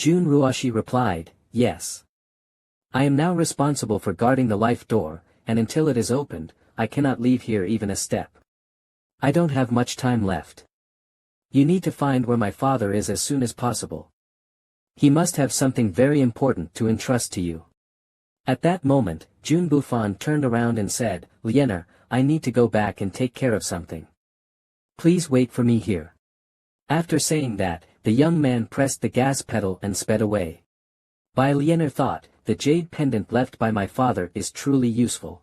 Jun Ruoshi replied, yes. I am now responsible for guarding the life door, and until it is opened, I cannot leave here even a step. I don't have much time left. You need to find where my father is as soon as possible. He must have something very important to entrust to you. At that moment, Jun Bufan turned around and said, Liener, I need to go back and take care of something. Please wait for me here. After saying that, the young man pressed the gas pedal and sped away. Bai Liener thought, the jade pendant left by my father is truly useful.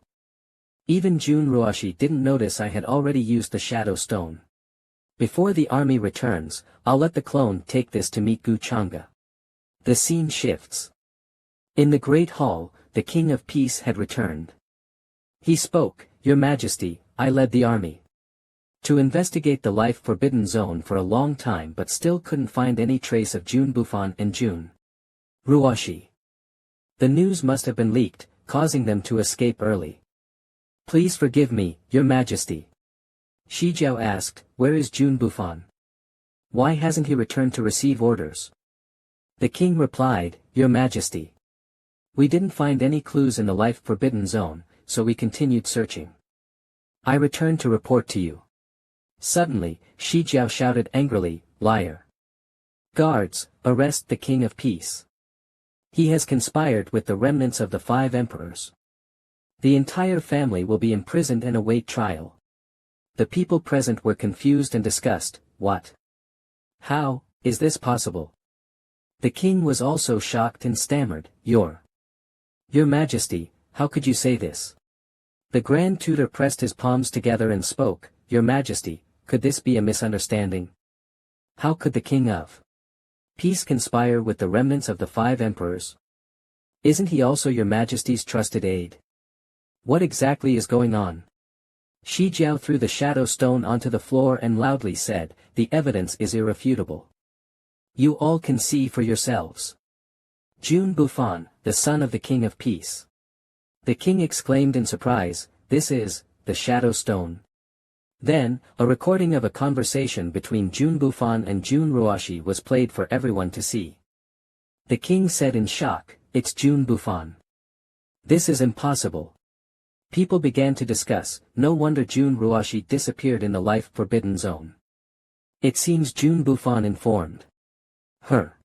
Even Jun Ruoshi didn't notice I had already used the shadow stone. Before the army returns, I'll let the clone take this to meet Gu Changa. The scene shifts. In the Great Hall, the King of Peace had returned. He spoke, Your Majesty, I led the army to investigate the life forbidden zone for a long time but still couldn't find any trace of Jun Bufan and Jun Ruoshi. The news must have been leaked, causing them to escape early. Please forgive me, Your Majesty. Shi Jiao asked, Where is Jun Bufan? Why hasn't he returned to receive orders? The king replied, Your Majesty. We didn't find any clues in the life forbidden zone, so we continued searching. I returned to report to you. Suddenly, Shi Jiao shouted angrily, Liar. Guards, arrest the King of Peace. He has conspired with the remnants of the 5 emperors. The entire family will be imprisoned and await trial. The people present were confused and discussed, What? How is this possible? The king was also shocked and stammered, Your Majesty, how could you say this? The Grand Tutor pressed his palms together and spoke, Your Majesty, could this be a misunderstanding? How could the King of Peace conspire with the remnants of the 5 emperors? Isn't he also Your Majesty's trusted aide? What exactly is going on? Shi Jiao threw the shadow stone onto the floor and loudly said, The evidence is irrefutable. You all can see for yourselves. Jun Bufan, the son of the King of Peace. The king exclaimed in surprise, This is the shadow stone. Then, a recording of a conversation between Jun Bufan and Jun Ruoshi was played for everyone to see. The king said in shock, It's Jun Bufan. This is impossible. People began to discuss, no wonder Jun Ruoshi disappeared in the life forbidden zone. It seems Jun Bufan informed her.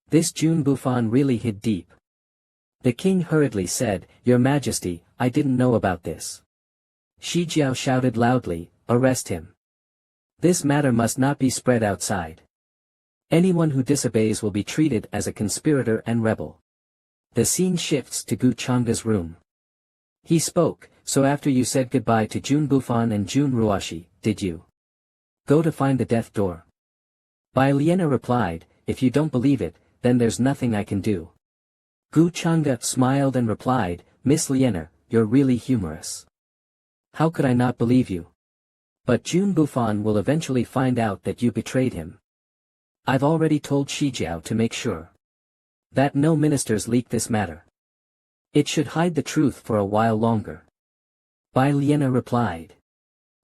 This Jun Bufan really hid deep. The king hurriedly said, Your Majesty, I didn't know about this. Shi Jiao shouted loudly, Arrest him. This matter must not be spread outside. Anyone who disobeys will be treated as a conspirator and rebel. The scene shifts to Gu Changa's room. He spoke, So after you said goodbye to Jun Bufan and Jun Ruoshi, did you go to find the death door? Bai Liena replied, If you don't believe it, then there's nothing I can do. Gu Changa smiled and replied, Miss Liena, you're really humorous. How could I not believe you? But Jun Bufan will eventually find out that you betrayed him. I've already told Shi Jiao to make sure that no ministers leak this matter. It should hide the truth for a while longer. Bai Liena replied.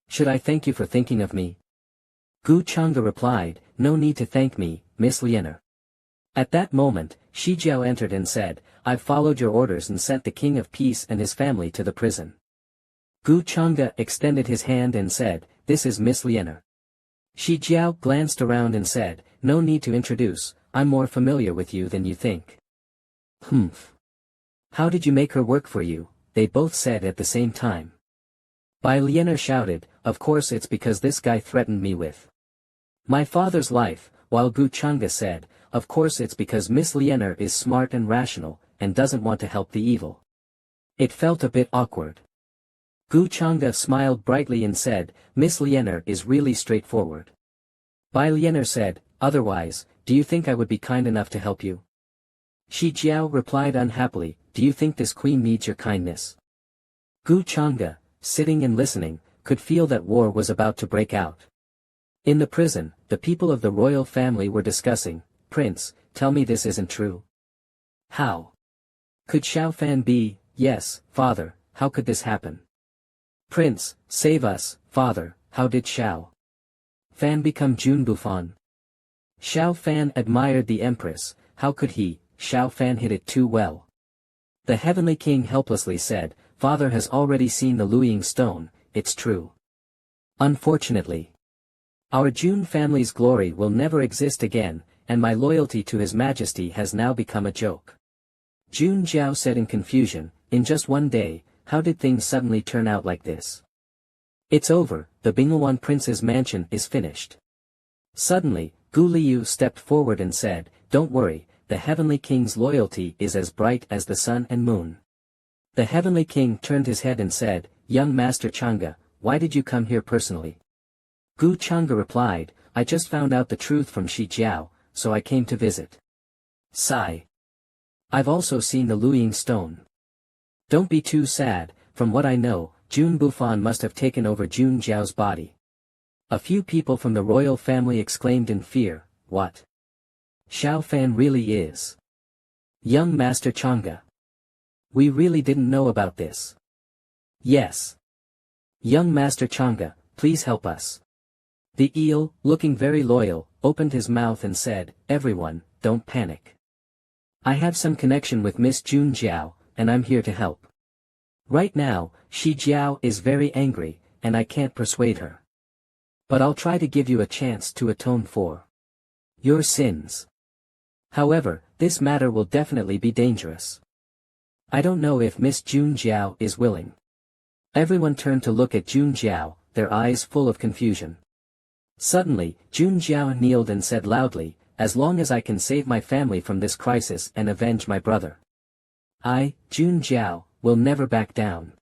Should I thank you for thinking of me? Gu Changa replied, No need to thank me, Miss Liena. At that moment, Shi Jiao entered and said, I've followed your orders and sent the King of Peace and his family to the prison. Gu Changa extended his hand and said, This is Miss Liena. Shi Jiao glanced around and said, No need to introduce, I'm more familiar with you than you think. Humph. How did you make her work for you? They both said at the same time. Bai Liena shouted, Of course it's because this guy threatened me with my father's life, while Gu Changa said, Of course it's because Miss Liena is smart and rational, and doesn't want to help the evil. It felt a bit awkward. Gu Changa smiled brightly and said, Miss Liena is really straightforward. Bai Liena said, Otherwise, do you think I would be kind enough to help you? Shi Jiao replied unhappily, Do you think this queen needs your kindness? Gu Changa, sitting and listening, could feel that war was about to break out. In the prison, the people of the royal family were discussing, Prince, tell me this isn't true. How could Xiao Fan be? Yes, father, how could this happen? Prince, save us, father, how did Xiao Fan become Jun Bufan? Xiao Fan admired the empress, how could he? Xiao Fan hit it too well. The Heavenly King helplessly said, Father has already seen the Luoying stone, it's true. Unfortunately, our Jun family's glory will never exist again, and my loyalty to His Majesty has now become a joke. Jun Jiao said in confusion, in just one day, how did things suddenly turn out like this? It's over, the Bingluan prince's mansion is finished. Suddenly, Gu Liu stepped forward and said, don't worry, the Heavenly King's loyalty is as bright as the sun and moon. The Heavenly King turned his head and said, young Master Chang'e, why did you come here personally? Gu Chang'e replied, I just found out the truth from Shi Jiao, so I came to visit. Sigh. I've also seen the Luoying stone. Don't be too sad, from what I know, Jun Bufan must have taken over Jun Jiao's body. A few people from the royal family exclaimed in fear, what? Xiao Fan really is. Young Master Chang'e. We really didn't know about this. Yes. Young Master Chang'e, please help us. The eel, looking very loyal, opened his mouth and said, everyone, don't panic. I have some connection with Miss Jun Jiao, and I'm here to help. Right now, Shi Jiao is very angry, and I can't persuade her. But I'll try to give you a chance to atone for your sins. However, this matter will definitely be dangerous. I don't know if Miss Jun Jiao is willing. Everyone turned to look at Jun Jiao, their eyes full of confusion. Suddenly, Jun Jiao kneeled and said loudly, as long as I can save my family from this crisis and avenge my brother, I, Jun Jiao, will never back down.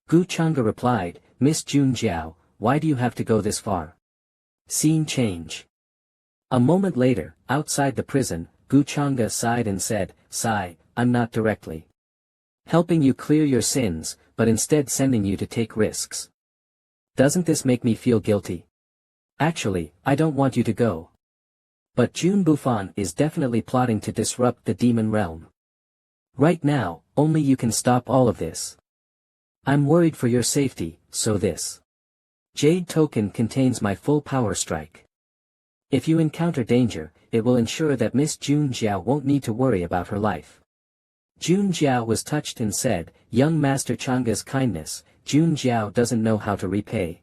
Gu Chang'e replied, Miss Jun Jiao, why do you have to go this far? Scene change. A moment later, outside the prison, Gu Chang'e sighed and said, sigh, I'm not directly helping you clear your sins, but instead sending you to take risks. Doesn't this make me feel guilty? Actually, I don't want you to go. But Jun Bufan is definitely plotting to disrupt the demon realm. Right now, only you can stop all of this. I'm worried for your safety, so this Jade token contains my full power strike. If you encounter danger, it will ensure that Miss Jun Jiao won't need to worry about her life. Jun Jiao was touched and said, young Master Chang'e's kindness, Jun Jiao doesn't know how to repay.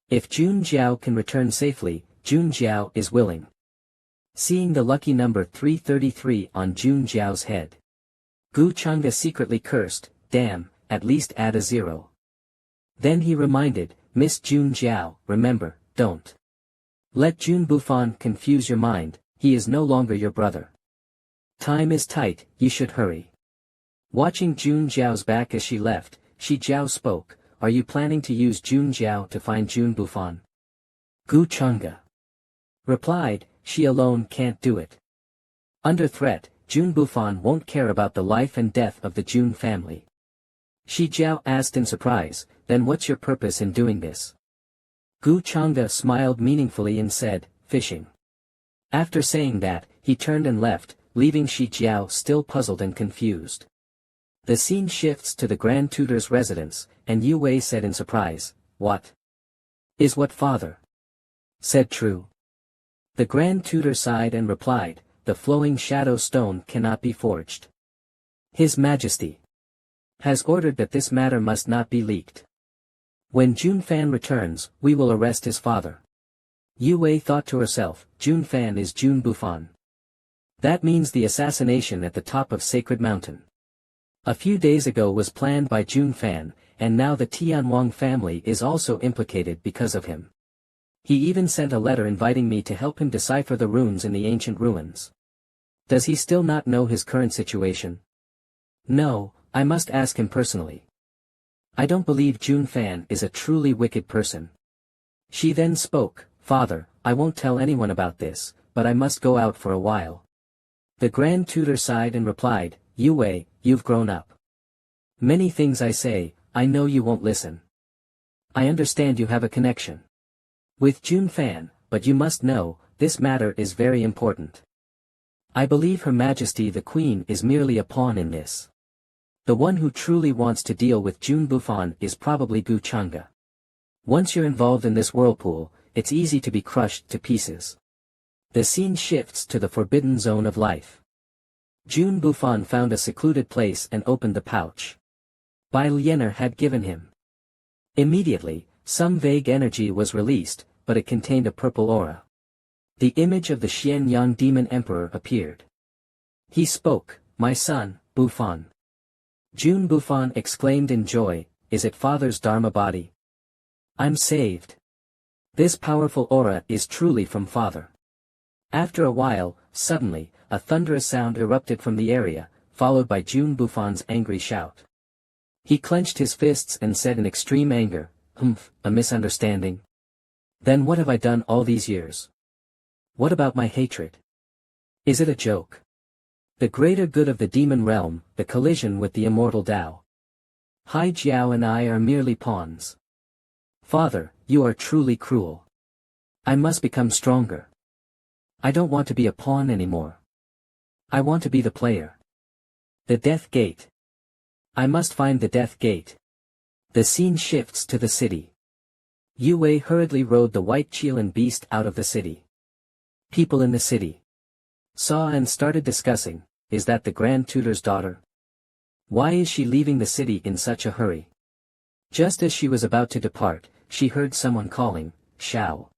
If Jun Jiao can return safely, Jun Jiao is willing. Seeing the lucky number 333 on Jun Jiao's head, Gu Chang'e secretly cursed, damn, at least add a 0. Then he reminded, Miss Jun Jiao, remember, don't let Jun Bufan confuse your mind, he is no longer your brother. Time is tight, you should hurry. Watching Jun Jiao's back as she left, Shi Jiao spoke, are you planning to use Jun Jiao to find Jun Bufan? Gu Chang'e replied, she alone can't do it. Under threat, Jun Bufan won't care about the life and death of the Jun family. Shi Jiao asked in surprise, then what's your purpose in doing this? Gu Chang'e smiled meaningfully and said, fishing. After saying that, he turned and left, leaving Shi Jiao still puzzled and confused. The scene shifts to the Grand Tutor's residence, and Yu Wei said in surprise, what? Is what father said true? The Grand Tutor sighed and replied, the flowing shadow stone cannot be forged. His Majesty has ordered that this matter must not be leaked. When Jun Fan returns, we will arrest his father. Yu Wei thought to herself, Jun Fan is Jun Bufan. That means the assassination at the top of Sacred Mountain. A few days ago was planned by Jun Fan, and now the Tianwang family is also implicated because of him. He even sent a letter inviting me to help him decipher the runes in the ancient ruins. Does he still not know his current situation? No, I must ask him personally. I don't believe Jun Fan is a truly wicked person. She then spoke, Father, I won't tell anyone about this, but I must go out for a while. The Grand Tutor sighed and replied, Yu Wei, you've grown up. Many things I say, I know you won't listen. I understand you have a connection with Jun Fan, but you must know, this matter is very important. I believe Her Majesty the Queen is merely a pawn in this. The one who truly wants to deal with Jun Bufan is probably Gu Chang'e. Once you're involved in this whirlpool, it's easy to be crushed to pieces. The scene shifts to the forbidden zone of life. Jun Bufan found a secluded place and opened the pouch Bai Lianer had given him. Immediately, some vague energy was released, but it contained a purple aura. The image of the Xian Yang demon emperor appeared. He spoke, "My son, Bufan." Jun Bufan exclaimed in joy, "Is it father's Dharma body? I'm saved. This powerful aura is truly from father." After a while, suddenly, a thunderous sound erupted from the area, followed by Jun Bufan's angry shout. He clenched his fists and said in extreme anger, "A misunderstanding? Then what have I done all these years? What about my hatred? Is it a joke? The greater good of the demon realm, the collision with the immortal Tao. Hai Jiao and I are merely pawns. Father, you are truly cruel. I must become stronger. I don't want to be a pawn anymore. I want to be the player. The Death Gate. I must find the Death Gate." The scene shifts to the city. Yue Wei hurriedly rode the white Qilin beast out of the city. People in the city saw and started discussing, "Is that the Grand Tutor's daughter? Why is she leaving the city in such a hurry?" Just as she was about to depart, she heard someone calling, "Xiao.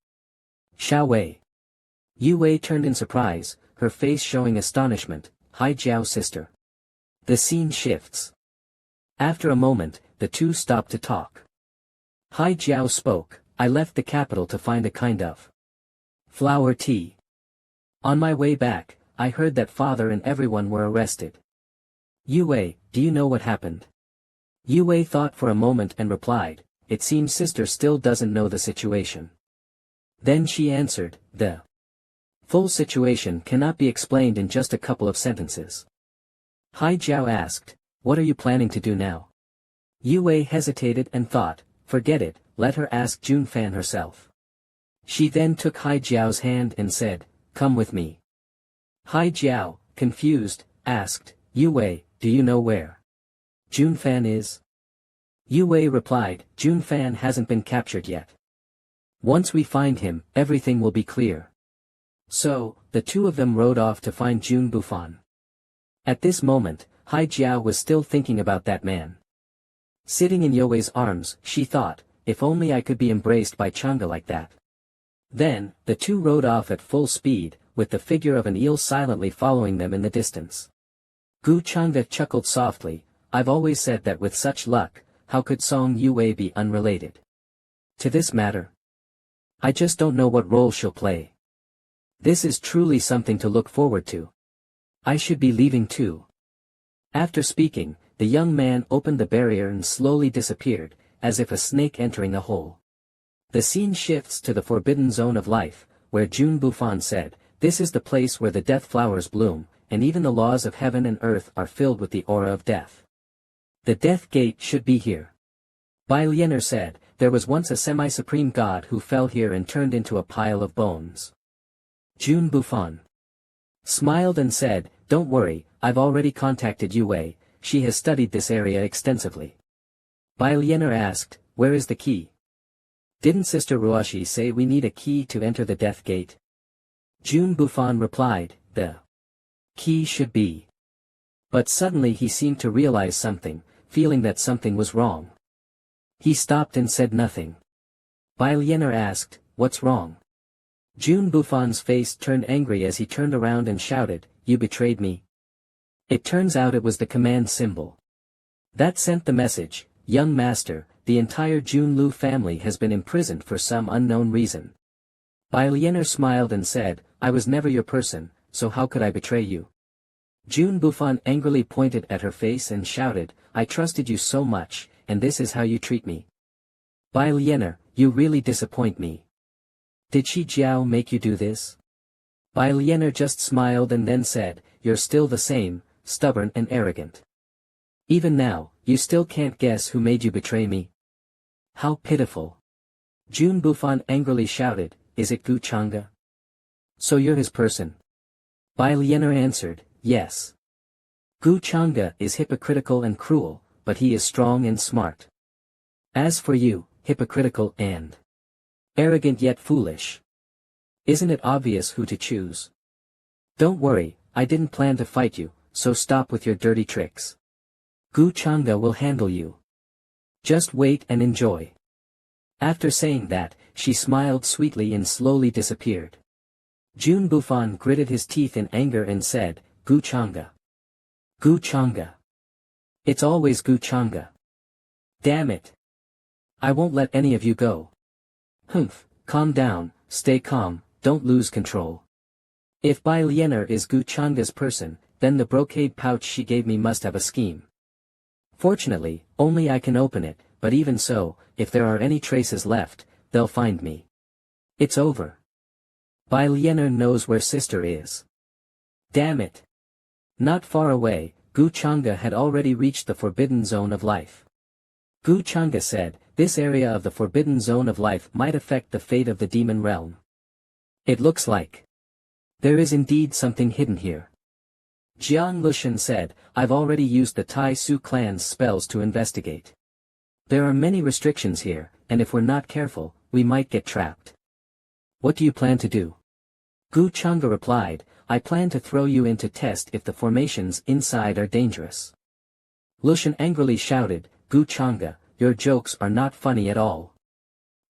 Xiao Wei." Yue Wei turned in surprise, her face showing astonishment, "Hai Jiao's sister." The scene shifts. After a moment, the two stopped to talk. Hai Jiao spoke, "I left the capital to find a kind of flower tea. On my way back, I heard that father and everyone were arrested." "Yue Wei, do you know what happened?" Yue Wei thought for a moment and replied, "It seems sister still doesn't know the situation." Then she answered, "The full situation cannot be explained in just a couple of sentences." Hai Jiao asked, "What are you planning to do now?" Yue Wei hesitated and thought, "Forget it, let her ask Jun Fan herself." She then took Hai Jiao's hand and said, "Come with me." Hai Jiao, confused, asked, "Yue Wei, do you know where Jun Fan is?" Yue Wei replied, "Jun Fan hasn't been captured yet. Once we find him, everything will be clear." So, the two of them rode off to find Jun Bufan. At this moment, Hai Jiao was still thinking about that man. Sitting in Yue Wei's arms, she thought, "If only I could be embraced by Chang'e like that." Then, the two rode off at full speed, with the figure of an eel silently following them in the distance. Gu Chang'e chuckled softly, "I've always said that with such luck, how could Song Yue Wei be unrelated to this matter? I just don't know what role she'll play. This is truly something to look forward to. I should be leaving too." After speaking, the young man opened the barrier and slowly disappeared, as if a snake entering a hole. The scene shifts to the forbidden zone of life, where Jun Bufan said, "This is the place where the death flowers bloom, and even the laws of heaven and earth are filled with the aura of death. The Death Gate should be here." Bai Lianer said, "There was once a semi-supreme god who fell here and turned into a pile of bones." Jun Bufan smiled and said, "Don't worry, I've already contacted Yue Wei, she has studied this area extensively." Bai Lianer asked, "Where is the key? Didn't Sister Ruoshi say we need a key to enter the Death Gate?" Jun Bufan replied, "The key should be." But suddenly he seemed to realize something, feeling that something was wrong. He stopped and said nothing. Bai Lianer asked, "What's wrong?" Jun Bufan's face turned angry as he turned around and shouted, "You betrayed me." It turns out it was the command symbol that sent the message, "Young master, the entire Junlu family has been imprisoned for some unknown reason." Bai Lianer smiled and said, "I was never your person, so how could I betray you?" Jun Bufan angrily pointed at her face and shouted, "I trusted you so much, and this is how you treat me. Bai Lianer, you really disappoint me. Did Shi Jiao make you do this?" Bai Lianer just smiled and then said, "You're still the same, stubborn and arrogant. Even now, you still can't guess who made you betray me. How pitiful." Jun Bufan angrily shouted, "Is it Gu Chang'e? So you're his person?" Bai Lianer answered, "Yes. Gu Chang'e is hypocritical and cruel, but he is strong and smart. As for you, hypocritical and arrogant yet foolish. Isn't it obvious who to choose? Don't worry, I didn't plan to fight you, so stop with your dirty tricks. Gu Chang'e will handle you. Just wait and enjoy. After saying that, she smiled sweetly and slowly disappeared. Jun Bufan gritted his teeth in anger and said, Gu Chang'e. Gu Chang'e. It's always Gu Chang'e. Damn it. I won't let any of you go. Humph, calm down, stay calm, don't lose control. If Bai Lianer is Gu Chang'e's person, then the brocade pouch she gave me must have a scheme. Fortunately, only I can open it, but even so, if there are any traces left, they'll find me. It's over. Bai Lianer knows where sister is. Damn it. Not far away, Gu Chang'e had already reached the forbidden zone of life. Gu Chang'e said, this area of the forbidden zone of life might affect the fate of the demon realm. It looks like there is indeed something hidden here. Jiang Lushan said, I've already used the Tai Su clan's spells to investigate. There are many restrictions here, and if we're not careful, we might get trapped. What do you plan to do? Gu Chang'e replied, I plan to throw you in to test if the formations inside are dangerous. Lushan angrily shouted, Gu Chang'e, your jokes are not funny at all.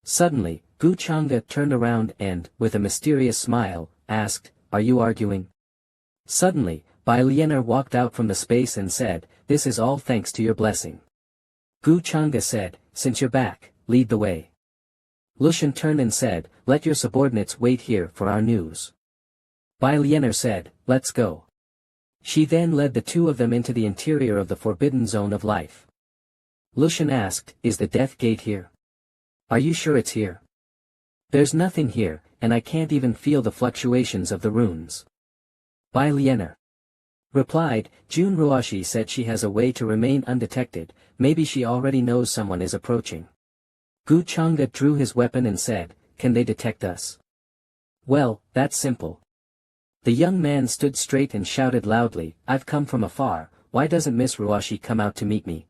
Suddenly, Gu Chang'e turned around and, with a mysterious smile, asked, are you arguing? Suddenly, Bai Lianer walked out from the space and said, this is all thanks to your blessing. Gu Chang'e said, since you're back, lead the way. Lushan turned and said, let your subordinates wait here for our news. Bai Lianer said, let's go. She then led the two of them into the interior of the forbidden zone of life. Lushan asked, is the death gate here? Are you sure it's here? There's nothing here, and I can't even feel the fluctuations of the runes. Bai Lianer replied, Jun Ruoshi said she has a way to remain undetected, maybe she already knows someone is approaching. Gu Chang'e drew his weapon and said, can they detect us? Well, that's simple. The young man stood straight and shouted loudly, I've come from afar, why doesn't Miss Ruoshi come out to meet me?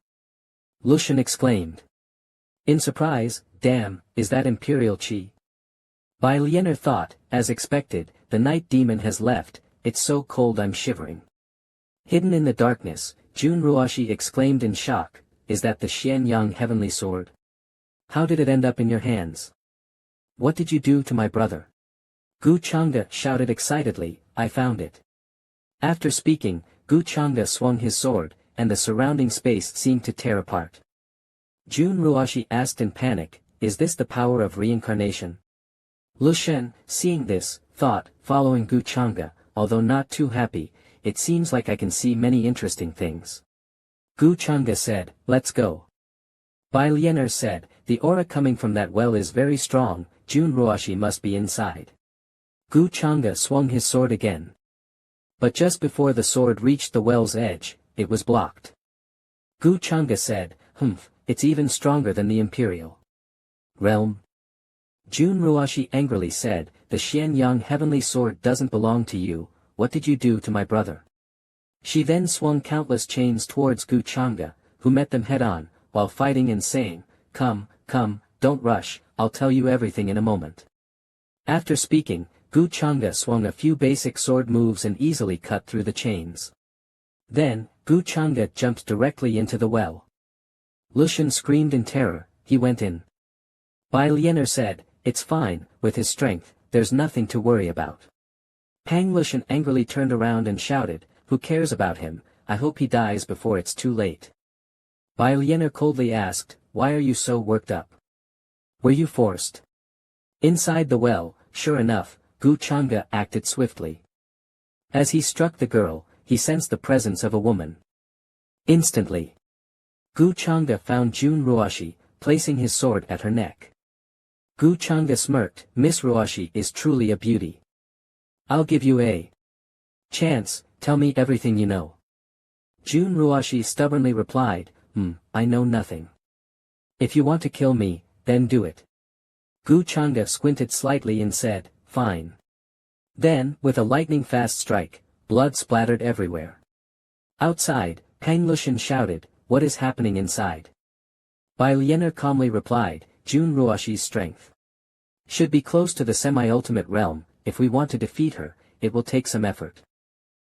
Lushan exclaimed. In surprise, damn, is that Imperial Qi? Bai Lianer thought, as expected, the night demon has left, it's so cold I'm shivering. Hidden in the darkness, Jun Ruoshi exclaimed in shock, is that the Xianyang heavenly sword? How did it end up in your hands? What did you do to my brother? Gu Chang'e shouted excitedly, I found it. After speaking, Gu Chang'e swung his sword, and the surrounding space seemed to tear apart. Jun Ruoshi asked in panic, is this the power of reincarnation? Lushan, seeing this, thought, following Gu Chang'e, although not too happy, it seems like I can see many interesting things. Gu Chang'e said, let's go. Bai Lianer said, the aura coming from that well is very strong, Jun Ruoshi must be inside. Gu Chang'e swung his sword again. But just before the sword reached the well's edge, it was blocked. Gu Chang'e said, humph, it's even stronger than the Imperial realm. Jun Ruoshi angrily said, the Xianyang heavenly sword doesn't belong to you, what did you do to my brother? She then swung countless chains towards Gu Chang'e, who met them head-on, while fighting and saying, come, don't rush, I'll tell you everything in a moment. After speaking, Gu Chang'e swung a few basic sword moves and easily cut through the chains. Then, Gu Chang'e jumped directly into the well. Lushan screamed in terror, he went in. Bai Lianer said, it's fine, with his strength, there's nothing to worry about. Pang Lushan angrily turned around and shouted, who cares about him, I hope he dies before it's too late. Bai Lianer coldly asked, why are you so worked up? Were you forced? Inside the well, sure enough, Gu Chang'e acted swiftly. As he struck the girl, he sensed the presence of a woman. Instantly, Gu Chang'e found Jun Ruoshi, placing his sword at her neck. Gu Chang'e smirked, Miss Ruoshi is truly a beauty. I'll give you a chance, tell me everything you know. Jun Ruoshi stubbornly replied, I know nothing. If you want to kill me, then do it. Gu Chang'e squinted slightly and said, fine. Then, with a lightning-fast strike, blood splattered everywhere. Outside, Pang Lushan shouted, what is happening inside? Bai Lianer calmly replied, Jun Ruoshi's strength should be close to the semi-ultimate realm, if we want to defeat her, it will take some effort.